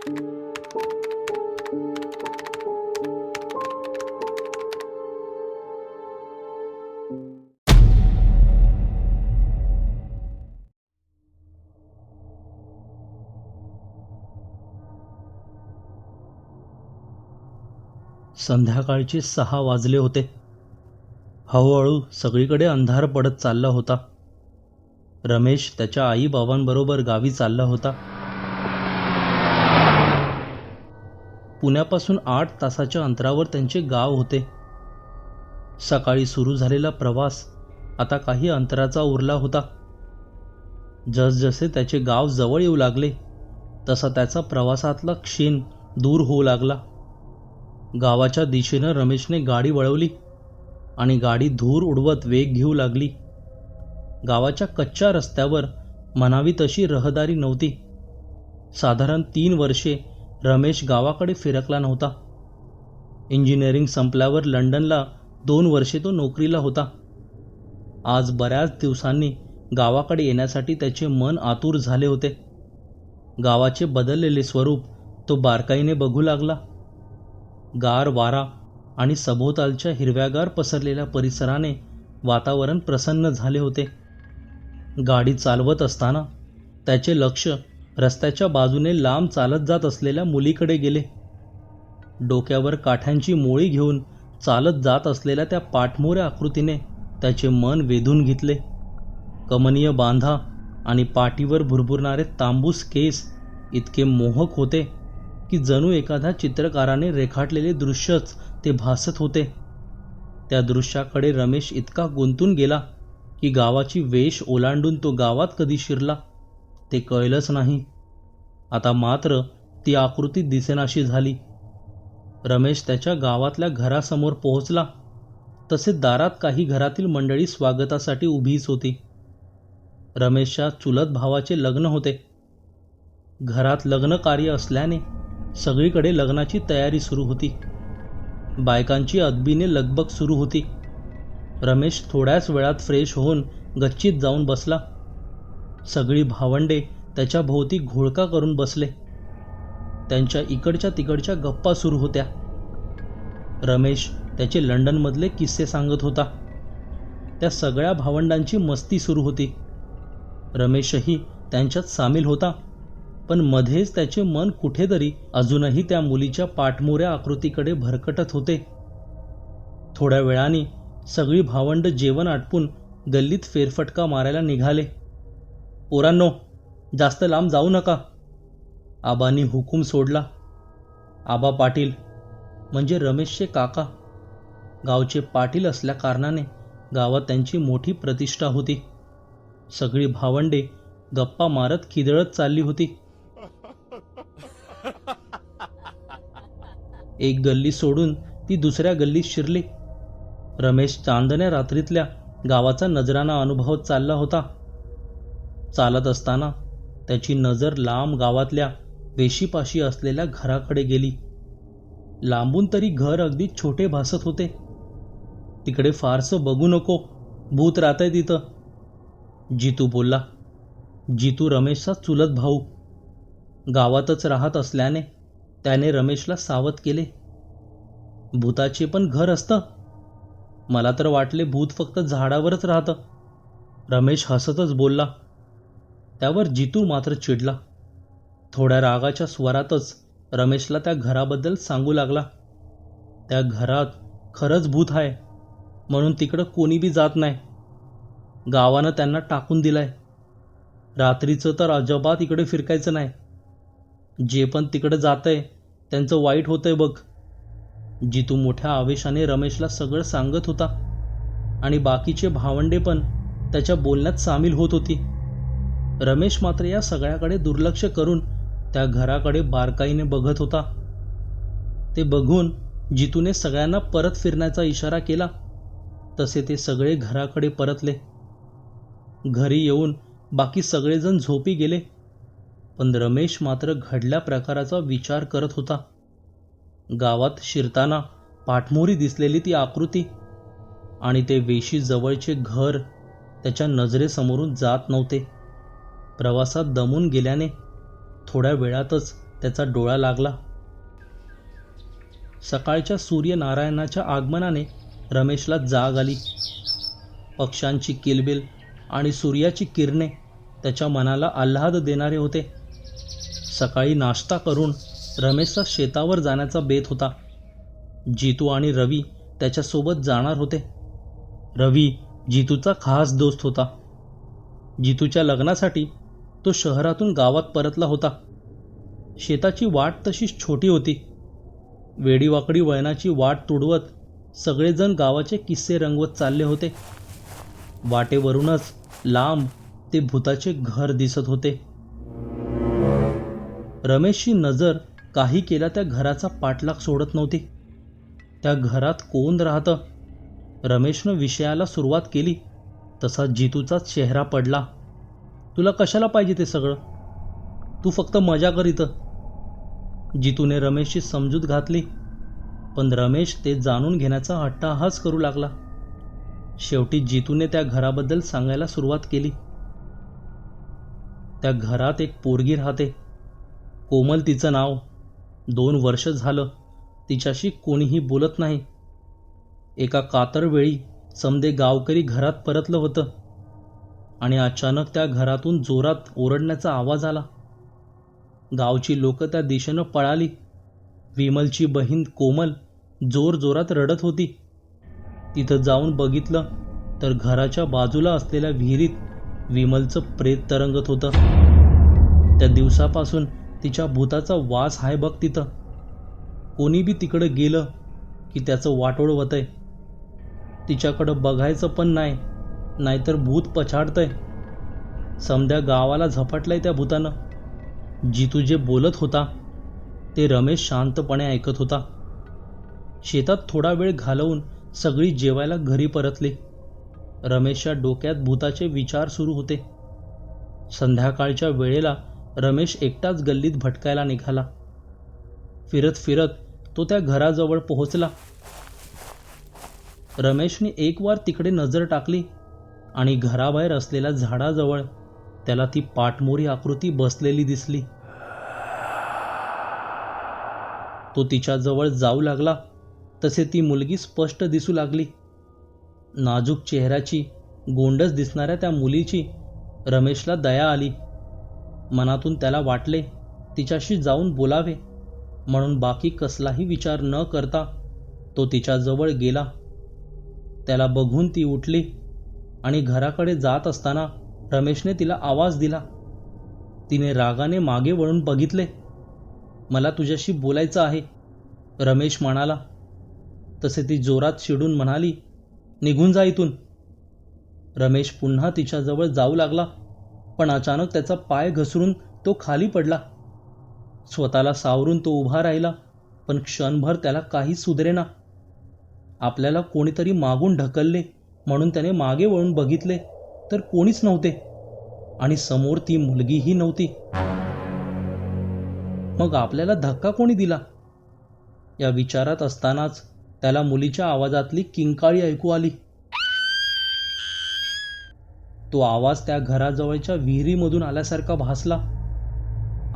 संध्याकाळचे 6 वाजले होते. हळूहळू सगळीकडे अंधार पडत चालला होता. रमेश त्याच्या आई-बाबांबरोबर गावी चालला होता. पुण्यापासून 8 तासाच्या अंतरावर त्यांचे गाव होते. सकाळी सुरू झालेला प्रवास आता काही अंतराचा उरला होता. जसजसे त्याचे गाव जवळ येऊ लागले तसा त्याचा प्रवासातला क्षीण दूर होऊ लागला. गावाच्या दिशेनं रमेशने गाडी वळवली आणि गाडी धूर उडवत वेग घेऊ लागली. गावाच्या कच्च्या रस्त्यावर म्हणावी तशी रहदारी नव्हती. साधारण 3 वर्षे रमेश गावाकडे फिरकला नव्हता. इंजिनिअरिंग संपल्यावर लंडनला 2 वर्षे तो नोकरीला होता. आज बऱ्याच दिवसांनी गावाकडे येण्यासाठी त्याचे मन आतुर झाले होते. गावाचे बदललेले स्वरूप तो बारकाईने बघू लागला. गार वारा आणि सभोवतालच्या हिरव्यागार पसरलेल्या परिसराने वातावरण प्रसन्न झाले होते. गाडी चालवत असताना त्याचे लक्ष रस्त्याच्या बाजूने लांब चालत जात असलेल्या मुलीकडे गेले. डोक्यावर काठ्यांची मोळी घेऊन चालत जात असलेल्या त्या पाठमोऱ्या आकृतीने त्याचे मन वेधून घेतले. कमनीय बांधा आणि पाठीवर भुरभुरणारे तांबूस केस इतके मोहक होते की जणू एखाद्या चित्रकाराने रेखाटलेले दृश्यच ते भासत होते. त्या दृश्याकडे रमेश इतका गुंतून गेला की गावाची वेश ओलांडून तो गावात कधी शिरला ते कळलंच नाही. आता मात्र ती आकृती दिसेनाशी झाली. रमेश त्याच्या गावातल्या घरासमोर पोहोचला तसे दारात काही घरातील मंडळी स्वागतासाठी उभीच होती. रमेशच्या चुलत भावाचे लग्न होते. घरात लग्न कार्य असल्याने सगळीकडे लग्नाची तयारी सुरू होती. बायकांची अदबीने लगबग सुरू होती. रमेश थोड्याच वेळात फ्रेश होऊन गच्चीत जाऊन बसला. सगळी भावंडे त्याच्या भोवती घोळका करून बसले. त्यांच्या इकडच्या तिकडच्या गप्पा सुरू होत्या. रमेश त्याचे लंडनमधले किस्से सांगत होता. त्या सगळ्या भावंडांची मस्ती सुरू होती. रमेशही त्यांच्यात सामील होता, पण मध्येच त्याचे मन कुठेतरी अजूनही त्या मुलीच्या पाठमोऱ्या आकृतीकडे भरकटत होते. थोड्या वेळाने सगळी भावंड जेवण आटपून गल्लीत फेरफटका मारायला निघाले. पोरांनो, जास्त लांब जाऊ नका, आबांनी हुकूम सोडला. आबा पाटील म्हणजे रमेशचे काका. गावचे पाटील असल्या कारणाने गावात त्यांची मोठी प्रतिष्ठा होती. सगळी भावंडे गप्पा मारत खिदळत चालली होती. एक गल्ली सोडून ती दुसऱ्या गल्लीत शिरली. रमेश चांदण्या रात्रीतल्या गावाचा नजराणा अनुभवत चालला होता. चालत असताना त्याची नजर लांब गावातल्या वेशीपाशी असलेल्या घराकडे गेली. लांबून तरी घर अगदी छोटे भासत होते. तिकडे फारसं बघू नको, भूत राहतंय तिथं, जितू बोलला. जितू रमेशचा चुलत भाऊ. गावातच राहत असल्याने त्याने रमेशला सावध केले. भूताचे पण घर असतं? मला तर वाटले भूत फक्त झाडावरच राहतं, रमेश हसतच बोलला. त्यावर जितू मात्र चिडला. थोड्या रागाच्या स्वरातच रमेशला त्या घराबद्दल सांगू लागला. त्या घरात खरंच भूत आहे, म्हणून तिकडं कोणी बी जात नाही. गावानं त्यांना टाकून दिलाय. रात्रीचं तर अजिबात इकडे फिरकायचं नाही. जे पण तिकडे जातंय त्यांचं वाईट होतंय बघ. जितू मोठ्या आवेशाने रमेशला सगळं सांगत होता आणि बाकीचे भावंडे पण त्याच्या बोलण्यात सामील होत होती. रमेश मात्र या सगळ्याकडे दुर्लक्ष करून त्या घराकडे बारकाईने बघत होता. ते बघून जितूने सगळ्यांना परत फिरण्याचा इशारा केला. तसे ते सगळे घराकडे परतले. घरी येऊन बाकी सगळेजण झोपी गेले, पण रमेश मात्र घडल्या प्रकाराचा विचार करत होता. गावात शिरताना पाठमोरी दिसलेली ती आकृती आणि ते वेशी जवळचे घर त्याच्या नजरेसमोरून जात नव्हते. प्रवासात दमून गेल्याने थोड्या वेळातच त्याचा डोळा लागला. सकाळच्या सूर्यनारायणाच्या आगमनाने रमेशला जाग आली. पक्ष्यांची किलबिल आणि सूर्याची किरणे त्याच्या मनाला आल्हाद देणारे होते. सकाळी नाश्ता करून रमेशचा शेतावर जाण्याचा बेत होता. जितू आणि रवी त्याच्यासोबत जाणार होते. रवी जितूचा खास दोस्त होता. जितूच्या लग्नासाठी तो शहरातून गावात परतला होता. शेताची वाट तशीच छोटी होती. वेडीवाकडी वळणाची वाट तुडवत सगळेजण गावाचे किस्से रंगवत चालले होते. वाटेवरूनच लांब ते भूताचे घर दिसत होते. रमेशची नजर काही केल्या त्या घराचा पाठलाग सोडत नव्हती. त्या घरात कोण राहतं? रमेशनं विषयाला सुरुवात केली तसा जितूचा चेहरा पडला. तुला कशाला पाहिजे ते सगळं? तू फक्त मजा कर इथं. जितूने रमेशची समजूत घातली, पण रमेश ते जाणून घेण्याचा हट्टाहास करू लागला. शेवटी जितूने त्या घराबद्दल सांगायला सुरुवात केली. त्या घरात एक पोरगी राहते. कोमल तिचं नाव. 2 वर्ष झालं तिच्याशी कोणीही बोलत नाही. एका कातरवेळी समदे गावकरी घरात परतलं होतं आणि अचानक त्या घरातून जोरात ओरडण्याचा आवाज आला. गावची लोक त्या दिशेनं पळाली. विमलची बहीण कोमल जोरजोरात रडत होती. तिथं जाऊन बघितलं तर घराच्या बाजूला असलेल्या विहिरीत विमलचं प्रेत तरंगत होतं. त्या दिवसापासून तिच्या भूताचा वास आहे बघ तिथं. कोणी बी तिकडं गेलं की त्याचं वाटोळ होतंय. तिच्याकडं बघायचं पण नाही, नाहीतर भूत पछाडतंय. समध्या गावाला झपाटलंय त्या भूतानं. जितू जे बोलत होता ते रमेश शांतपणे ऐकत होता. शेतात थोडा वेळ घालवून सगळी जेवायला घरी परतली. रमेशच्या डोक्यात भूताचे विचार सुरू होते. संध्याकाळच्या वेळेला रमेश एकटाच गल्लीत भटकायला निघाला. फिरत फिरत तो त्या घराजवळ पोहोचला. रमेशने एक वार तिकडे नजर टाकली आणि घराबाहेर असलेल्या झाडाजवळ त्याला ती पाठमोरी आकृती बसलेली दिसली. तो तिच्याजवळ जाऊ लागला तसे ती मुलगी स्पष्ट दिसू लागली. नाजूक चेहऱ्याची, गोंडस दिसणाऱ्या त्या मुलीची रमेशला दया आली. मनातून त्याला वाटले तिच्याशी जाऊन बोलावे, म्हणून बाकी कसलाही विचार न करता तो तिच्याजवळ गेला. त्याला बघून ती उठली आणि घराकडे जात असताना रमेशने तिला आवाज दिला. तिने रागाने मागे वळून बघितले. मला तुझ्याशी बोलायचं आहे, रमेश म्हणाला. तसे ती जोरात चिडून म्हणाली, निघून जा इथून. रमेश पुन्हा तिच्याजवळ जाऊ लागला, पण अचानक त्याचा पाय घसरून तो खाली पडला. स्वतःला सावरून तो उभा राहिला, पण क्षणभर त्याला काही सुधरेना. आपल्याला कोणीतरी मागून ढकलले म्हणून त्याने मागे वळून बघितले तर कोणीच नव्हते आणि समोर ती मुलगीही नव्हती. मग आपल्याला धक्का कोणी दिला? या विचारात असतानाच त्याला मुलीच्या आवाजातली किंकाळी ऐकू आली. तो आवाज त्या घराजवळच्या विहिरीमधून आल्यासारखा भासला.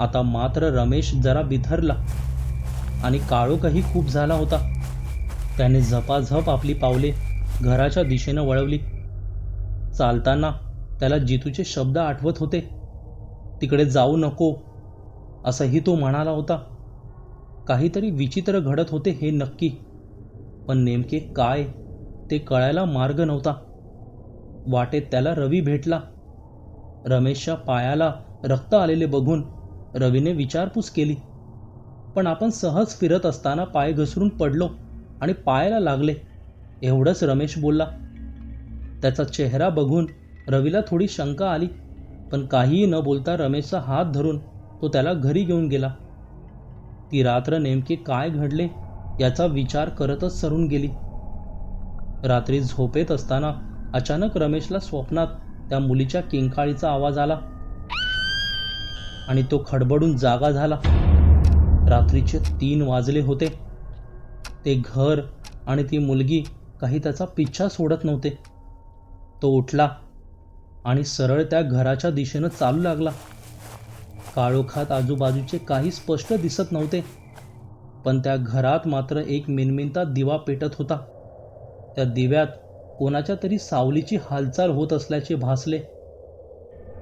आता मात्र रमेश जरा बिथरला आणि काळोखही खूप झाला होता. त्याने झपाझप आपली पावले घराच्या दिशेनं वळवली. चालताना त्याला जितूचे शब्द आठवत होते. तिकडे जाऊ नको असंही तो म्हणाला होता. काहीतरी विचित्र घडत होते हे नक्की, पण नेमके काय ते कळायला मार्ग नव्हता. वाटेत त्याला रवी भेटला. रमेशच्या पायाला रक्त आलेले बघून रवीने विचारपूस केली, पण आपण सहज फिरत असताना पाय घसरून पडलो आणि पायाला लागले, एवढंच रमेश बोलला. त्याचा चेहरा बघून रवीला थोडी शंका आली, पण काहीही न बोलता रमेशचा हात धरून तो त्याला घरी घेऊन गेला. ती रात्र नेमके काय घडले याचा विचार करतच सरून गेली. रात्री झोपेत असताना अचानक रमेशला स्वप्नात त्या मुलीच्या किंकाळीचा आवाज आला आणि तो खडबडून जागा झाला. रात्रीचे 3 वाजले होते. ते घर आणि ती मुलगी काही त्याचा पिच्छा सोडत नव्हते. तो उठला आणि सरळ त्या घराच्या दिशेनं चालू लागला. काळोखात आजूबाजूचे काही स्पष्ट दिसत नव्हते, पण त्या घरात मात्र एक मिणमिणता दिवा पेटत होता. त्या दिव्यात कोणाच्या तरी सावलीची हालचाल होत असल्याचे भासले.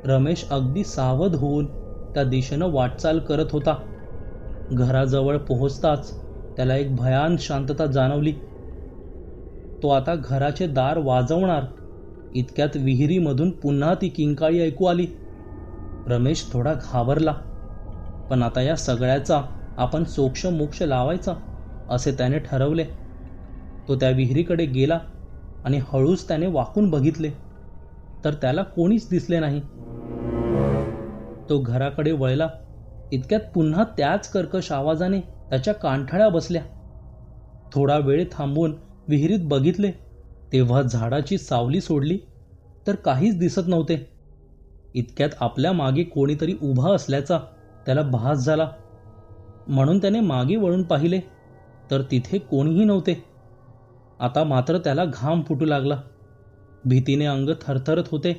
रमेश अगदी सावध होऊन त्या दिशेनं वाटचाल करत होता. घराजवळ पोहोचताच त्याला एक भयान शांतता जाणवली. तो आता घराचे दार वाजवणार इतक्यात विहिरीमधून पुन्हा ती किंकाळी ऐकू आली. रमेश थोडा घाबरला, पण आता या सगळ्याचा आपण सोक्ष मोक्ष लावायचा असे त्याने ठरवले. तो त्या विहिरीकडे गेला आणि हळूच त्याने वाकून बघितले, तर त्याला कोणीच दिसले नाही. तो घराकडे वळला, इतक्यात पुन्हा त्याच कर्कश आवाजाने त्याच्या कानठळ्या बसल्या. थोडा वेळ थांबून विहिरीत बघितले, तेव्हा झाडाची सावली सोडली तर काहीच दिसत नव्हते. इतक्यात आपल्या मागे कोणीतरी उभा असल्याचा त्याला भास झाला. म्हणून त्याने मागे वळून पाहिले, तर तिथे कोणीही नव्हते. आता मात्र त्याला घाम फुटू लागला. भीतीने अंग थरथरत होते.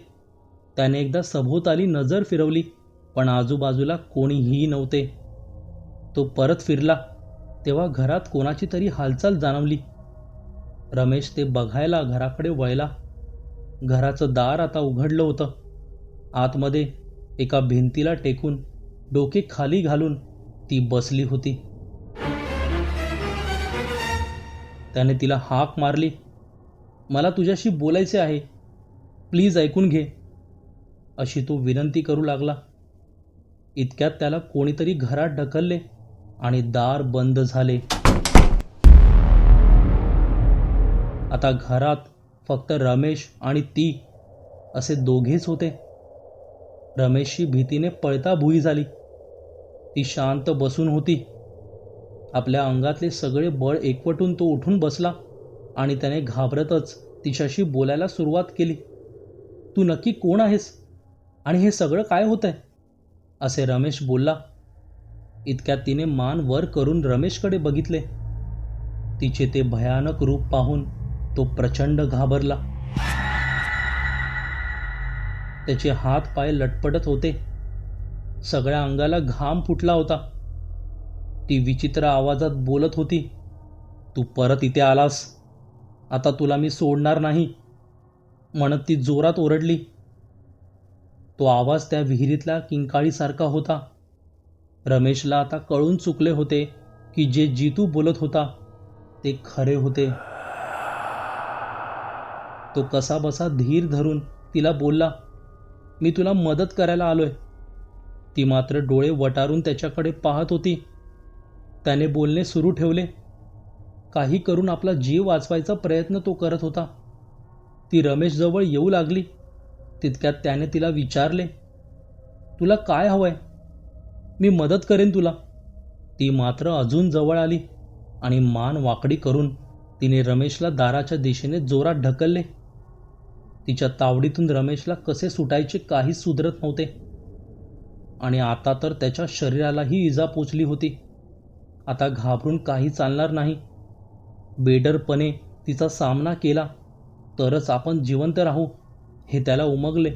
त्याने एकदा सभोवताली नजर फिरवली, पण आजूबाजूला कोणीही नव्हते. तो परत फिरला, तेव्हा घरात कोणाची तरी हालचाल जाणवली. रमेश ते बघायला घराकडे वळला. घराचं दार आता उघडलं होतं. आतमध्ये एका भिंतीला टेकून डोके खाली घालून ती बसली होती. त्याने तिला हाक मारली, मला तुझ्याशी बोलायचे आहे, प्लीज ऐकून घे, अशी तो विनंती करू लागला. इतक्यात त्याला कोणीतरी घरात ढकलले आणि दार बंद झाले. आता घरात फक्त रमेश आणि ती असे दोघेच होते. रमेशची भीतीने पळता भुई झाली. ती शांत बसून होती. आपल्या अंगातले सगळे बळ एकवटून तो उठून बसला आणि त्याने घाबरतच तिच्याशी बोलायला सुरुवात केली. तू नक्की कोण आहेस आणि हे सगळं काय होतंय, असे रमेश बोलला. इतक्यात तिने मान वर करून रमेशकडे बघितले. तिचे ते भयानक रूप पाहून तो प्रचंड घाबरला. त्याचे हात पाय लटपटत होते. सगळ्या अंगाला घाम फुटला होता. ती विचित्र आवाजात बोलत होती, तू परत इथे आलास, आता तुला मी सोडणार नाही, म्हणत ती जोरात ओरडली. तो आवाज त्या विहिरीतल्या किंकाळीसारखा होता. रमेशला आता कळून चुकले होते की जे जितू बोलत होता ते खरे होते. तो कसाबसा धीर धरून तिला बोलला, मी तुला मदत करायला आलोय. ती मात्र डोळे वटारून त्याच्याकडे पाहत होती. त्याने बोलणे सुरू ठेवले. काही करून आपला जीव वाचवायचा प्रयत्न तो करत होता. ती रमेशजवळ येऊ लागली. तितक्यात त्याने तिला विचारले, तुला काय हवंय, मी मदत करेन तुला. ती मात्र अजून जवळ आली आणि मान वाकडी करून तिने रमेशला दाराच्या दिशेने जोरात ढकलले. तिच्या तावडीतून रमेशला कसे सुटायचे काहीच सुधरत नव्हते आणि आता तर त्याच्या शरीरालाही इजा पोचली होती. आता घाबरून काही चालणार नाही. बेडरपणे तिचा सामना केला तरच आपण जिवंत राहू, हे त्याला उमगले.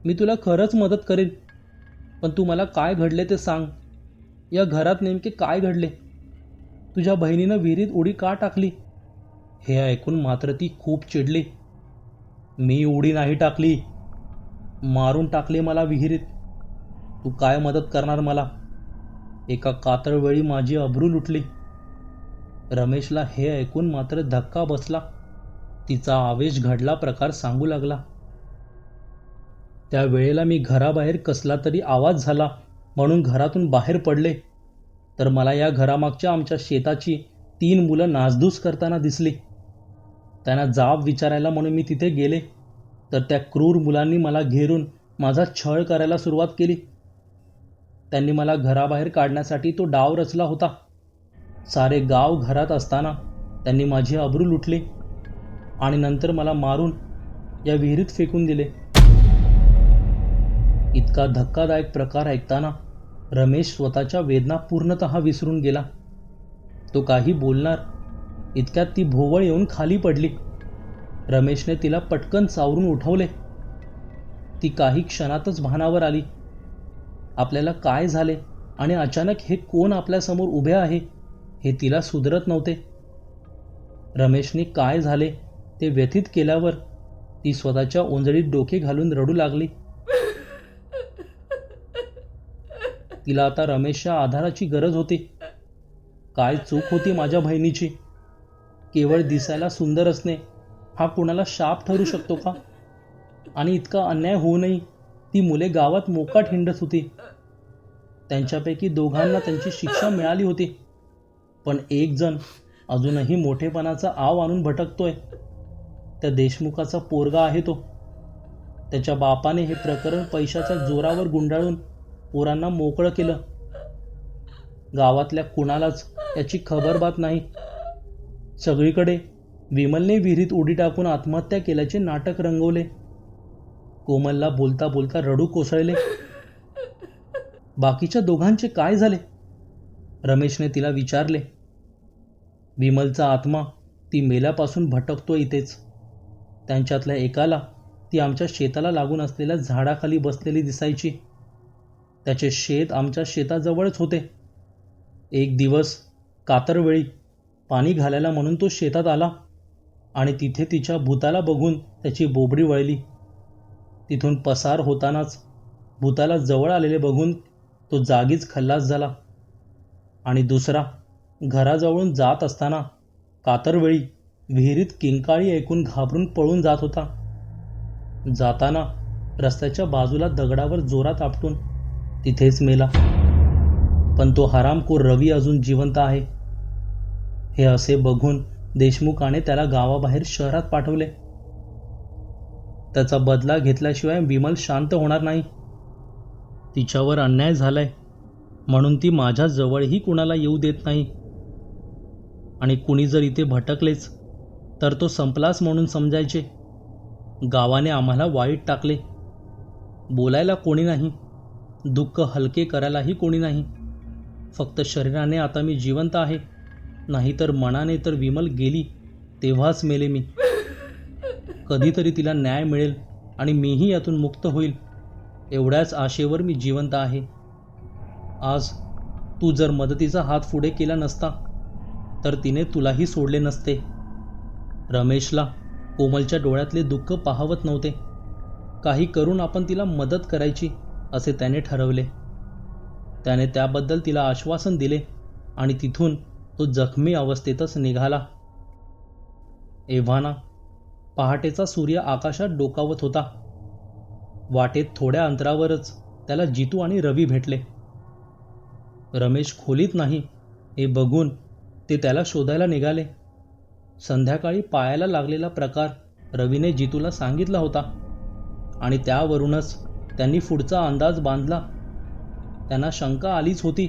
मी तुला खरंच मदत करेन, पण तू मला काय घडले ते सांग. या घरात नेमके काय घडले? तुझ्या बहिणीनं विहिरीत उडी का टाकली? हे ऐकून मात्र ती खूप चिडली. मी उडी नाही टाकली, मारून टाकले मला विहिरीत. तू काय मदत करणार मला? एका कातळवेळी माझी अब्रू लुटली. रमेशला हे ऐकून मात्र धक्का बसला. तिचा आवेश घडला प्रकार सांगू लागला. त्या वेळेला मी घराबाहेर कसला तरी आवाज झाला म्हणून घरातून बाहेर पडले, तर मला या घरामागच्या आमच्या शेताची 3 मुलं नासधूस करताना दिसली. त्यांना जाब विचारायला म्हणून मी तिथे गेले, तर त्या क्रूर मुलांनी मला घेरून माझा छळ करायला सुरुवात केली. त्यांनी मला घराबाहेर काढण्यासाठी तो डाव रचला होता. सारे गाव घरात असताना त्यांनी माझी अब्रू लुटली आणि नंतर मला मारून या विहिरीत फेकून दिले. इतका धक्कादायक प्रकार ऐकताना रमेश स्वतःच्या वेदना पूर्णतः विसरून गेला. तो काही बोलणार इतक्यात ती भोवळ येऊन खाली पडली. रमेशने तिला पटकन सावरून उठवले. ती काही क्षणातच भानावर आली. आपल्याला काय झाले आणि अचानक हे कोण आपल्यासमोर उभे आहे हे तिला सुधरत नव्हते. रमेशने काय झाले ते व्यथित केल्यावर ती स्वतःच्या ओंजळीत डोके घालून रडू लागली. तिला आता रमेशच्या आधाराची गरज होती. काय चूक होती माझ्या बहिणीची? केवळ दिसायला सुंदर असणे हा कुणाला शाप ठरू शकतो का? आणि इतका अन्याय होऊनही ती मुले गावात मोकाट हिंडत होती. त्यांच्यापैकी दोघांना त्यांची शिक्षा मिळाली होती, पण एक जण अजूनही मोठेपणाचा आव आणून भटकतोय. त्या देशमुखाचा पोरगा आहे तो. त्याच्या बापाने हे प्रकरण पैशाच्या जोरावर गुंडाळून पोरांना मोकळं केलं. गावातल्या कुणालाच याची खबरबात नाही. सगळीकडे विमलने विहिरीत उडी टाकून आत्महत्या केल्याचे नाटक रंगवले. कोमलला बोलता बोलता रडू कोसळले. बाकीच्या दोघांचे काय झाले? रमेशने तिला विचारले. विमलचा आत्मा ती मेल्यापासून भटकतो इथेच. त्यांच्यातल्या एकाला ती आमच्या शेताला लागून असलेल्या झाडाखाली बसलेली दिसायची. त्याचे शेत आमच्या शेताजवळच होते. एक दिवस कातरवेळी पाणी घालायला म्हणून तो शेतात आला आणि तिथे तिच्या भूताला बघून त्याची बोबडी वळली. तिथून पसार होतानाच भूताला जवळ आलेले बघून तो जागीच खल्लास झाला. आणि दुसरा घराजवळून जात असताना कातरवेळी विहिरीत किंकाळी ऐकून घाबरून पळून जात होता. जाताना रस्त्याच्या बाजूला दगडावर जोरात आपटून तिथेच मेला. पण तो हरामखोर रवी अजून जिवंत आहे. हे असे बघून देशमुखाने त्याला गावाबाहेर शहरात पाठवले. त्याचा बदला घेतल्याशिवाय विमल शांत होणार नाही. तिच्यावर अन्याय झालाय म्हणून ती माझ्या जवळही कुणाला येऊ देत नाही. आणि कुणी जर इथे भटकलेच तर तो संपलाच म्हणून समजायचे. गावाने आम्हाला वाईट टाकले. बोलायला कोणी नाही, दुःख हलके करायलाही कोणी नाही. फक्त शरीराने आता मी जिवंत आहे, नाहीतर मनाने तर विमल गेली तेव्हाच मेले मी. कधीतरी तिला न्याय मिळेल आणि मीही यातून मुक्त होईल, एवढ्याच आशेवर मी जिवंत आहे. आज तू जर मदतीचा हात पुढे केला नसता तर तिने तुलाही सोडले नसते. रमेशला कोमलच्या डोळ्यातले दुःख पाहवत नव्हते. काही करून आपण तिला मदत करायची असे त्याने ठरवले. त्याने त्याबद्दल तिला आश्वासन दिले आणि तिथून तो जखमी अवस्थेतच निघाला. एव्हाना पहाटेचा सूर्य आकाशात डोकावत होता. वाटेत थोड्या अंतरावरच त्याला जितू आणि रवी भेटले. रमेश खोलीत नाही हे बघून ते त्याला शोधायला निघाले. संध्याकाळी पायाला लागलेला प्रकार रवीने जितूला सांगितला होता आणि त्यावरूनच त्यांनी पुढचा अंदाज बांधला. त्यांना शंका आलीच होती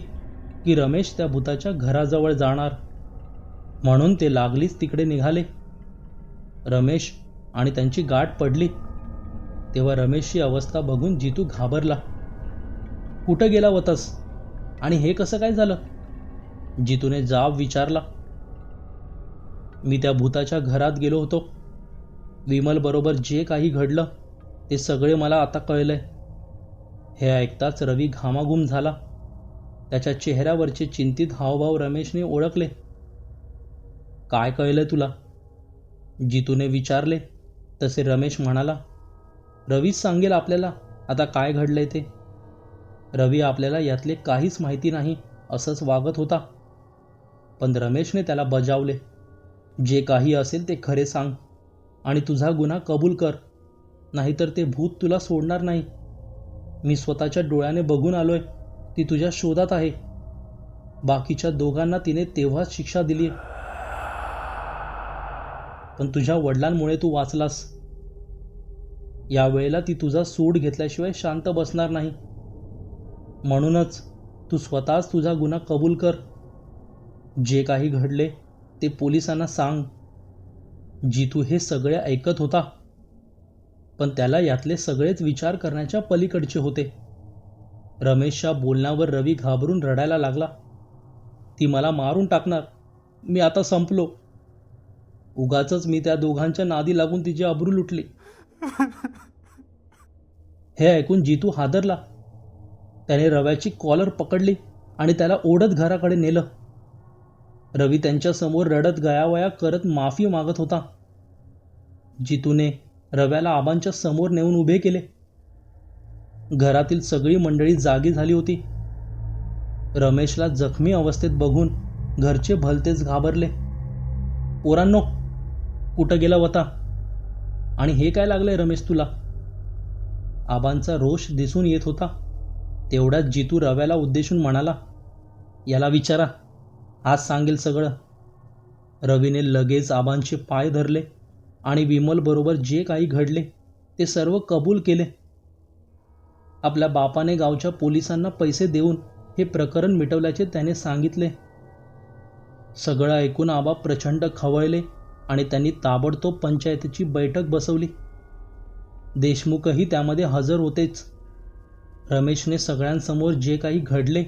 की रमेश त्या भूताच्या घराजवळ जाणार, म्हणून ते लागलीच तिकडे निघाले. रमेश आणि त्यांची गाठ पडली तेव्हा रमेशची अवस्था बघून जितू घाबरला. कुठं गेला होतास आणि हे कसं काय झालं? जितूने जाब विचारला. मी त्या भूताच्या घरात गेलो होतो. विमल बरोबर जे काही घडलं ते सगळे मला आता कळलंय. हे ऐकताच रवी घामाघूम झाला. त्याच्या चेहऱ्यावरचे चिंतित हावभाव रमेशने ओळखले. काय कळलंय तुला? जितूने विचारले. तसे रमेश म्हणाला, रवीच सांगेल आपल्याला आता काय घडलंय ते. रवी आपल्याला यातले काहीच माहिती नाही असंच वागत होता. पण रमेशने त्याला बजावले, जे काही असेल ते खरे सांग आणि तुझा गुन्हा कबूल कर, नाहीतर ते भूत तुला सोडणार नाही. मी स्वतःच्या डोळ्याने बघून आलोय, ती तुझ्या शोधात आहे. बाकीच्या दोघांना तिने तेव्हाच शिक्षा दिली, पण तुझ्या वडिलांमुळे तू वाचलास. यावेळेला ती तुझा सूड घेतल्याशिवाय शांत बसणार नाही. म्हणूनच तू स्वतःच तुझा गुन्हा कबूल कर. जे काही घडले ते पोलिसांना सांग. जितू हे सगळे ऐकत होता, पण त्याला यातले सगळेच विचार करण्याच्या पलीकडचे होते. रमेशच्या बोलण्यावर रवी घाबरून रडायला लागला. ती मला मारून टाकणार, मी आता संपलो. उगाचच मी त्या दोघांच्या नादी लागून तिची अब्रू लुटली. हे ऐकून जितू हादरला. त्याने रव्याची कॉलर पकडली आणि त्याला ओढत घराकडे नेलं. रवी त्यांच्यासमोर रडत गयावया करत माफी मागत होता. जितूने रव्याला आबांच्या समोर नेऊन उभे केले. घरातील सगळी मंडळी जागी झाली होती. रमेशला जखमी अवस्थेत बघून घरचे भलतेच घाबरले. पोरांनो, कुठं गेला होता? आणि हे काय लागलंय रमेश तुला? आबांचा रोष दिसून येत होता. तेवढ्यात जितू रव्याला उद्देशून म्हणाला, याला विचारा, आज सांगेल सगळं. रवीने लगेच आबांचे पाय धरले आणि विमल बरोबर जे काही घडले ते सर्व कबूल केले. आपल्या बापाने गावच्या पोलिसांना पैसे देऊन हे प्रकरण मिटवल्याचे त्याने सांगितले. सगळं ऐकून आबा प्रचंड खवळले आणि त्यांनी ताबडतोब पंचायतीची बैठक बसवली. देशमुखही त्यामध्ये हजर होतेच. रमेशने सगळ्यांसमोर जे काही घडले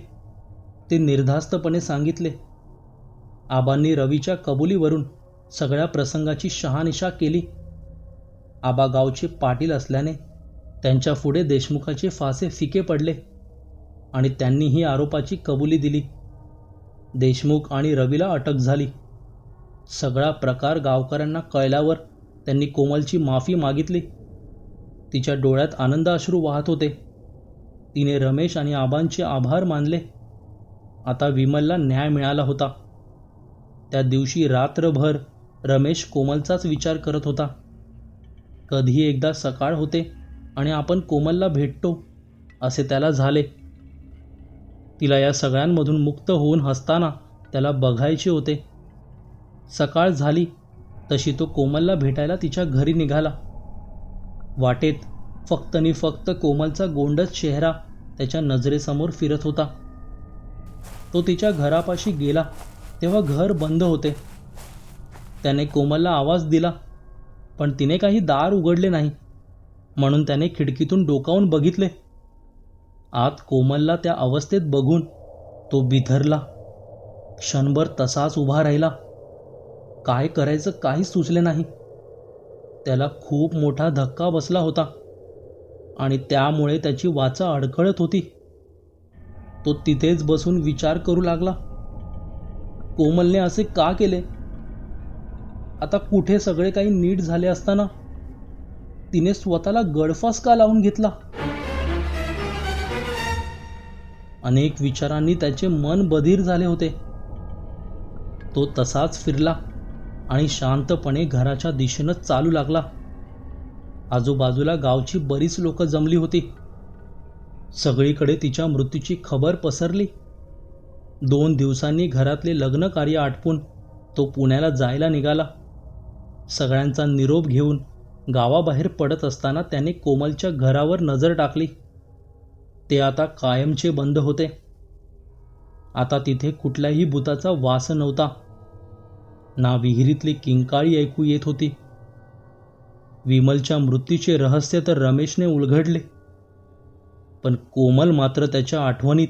ते निर्धास्तपणे सांगितले. आबांनी रवीच्या कबुलीवरून सगळ्या प्रसंगाची शहानिशा केली. आबा गावचे पाटील असल्याने त्यांच्या पुढे देशमुखाचे फासे फिके पडले आणि त्यांनीही आरोपाची कबुली दिली. देशमुख आणि रवीला अटक झाली. सगळा प्रकार गावकऱ्यांना कळल्यावर त्यांनी कोमलची माफी मागितली. तिच्या डोळ्यात आनंदाश्रू वाहत होते. तिने रमेश आणि आबांचे आभार मानले. आता विमलला न्याय मिळाला होता. त्या दिवशी रात्रभर रमेश कोमलचाच विचार करत होता. कधी एकदा सकाळ होते आणि आपण कोमलला भेटतो असे त्याला झाले. तिला या सगळ्यांमधून मुक्त होऊन हसताना त्याला बघायचे होते. सकाळ झाली तशी तो कोमलला भेटायला तिच्या घरी निघाला. वाटेत फक्त आणि फक्त कोमलचा गोंडस चेहरा त्याच्या नजरेसमोर फिरत होता. तो तिच्या घरापाशी गेला तेव्हा घर बंद होते. त्याने कोमलला आवाज दिला पण तिने काही दार उघडले नाही. म्हणून त्याने खिडकीतून डोकावून बघितले. आत कोमलला त्या अवस्थेत बघून तो बिथरला. क्षणभर तसाच उभा राहिला. काय करायचं काहीच सुचले नाही. त्याला खूप मोठा धक्का बसला होता आणि त्यामुळे त्याची वाचा अडखळत होती. तो तिथेच बसून विचार करू लागला, कोमलने असे का केले? आता कुठे सगळे काही नीट झाले असताना तिने स्वतःला गळफास का लावून घेतला? अनेक विचारांनी त्याचे मन बधीर झाले होते. तो तसाच फिरला आणि शांतपणे घराच्या दिशेनं चालू लागला. आजूबाजूला गावची बरीच लोक जमली होती. सगळीकडे तिच्या मृत्यूची खबर पसरली. 2 दिवसांनी घरातले लग्न कार्य आटपून तो पुण्याला जायला निघाला. सगळ्यांचा निरोप घेऊन गावाबाहेर पडत असताना त्याने कोमलच्या घरावर नजर टाकली. ते आता कायमचे बंद होते. आता तिथे कुठल्याही भुताचा वास नव्हता. ना विहिरीतली किंकाळी ऐकू येत होती. विमलच्या मृत्यूचे रहस्य तर रमेशने उलगडले, पण कोमल मात्र त्याच्या आठवणीत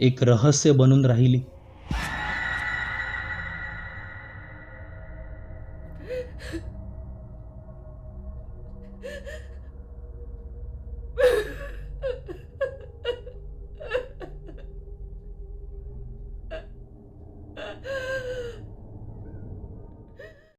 एक रहस्य बनून राहिली.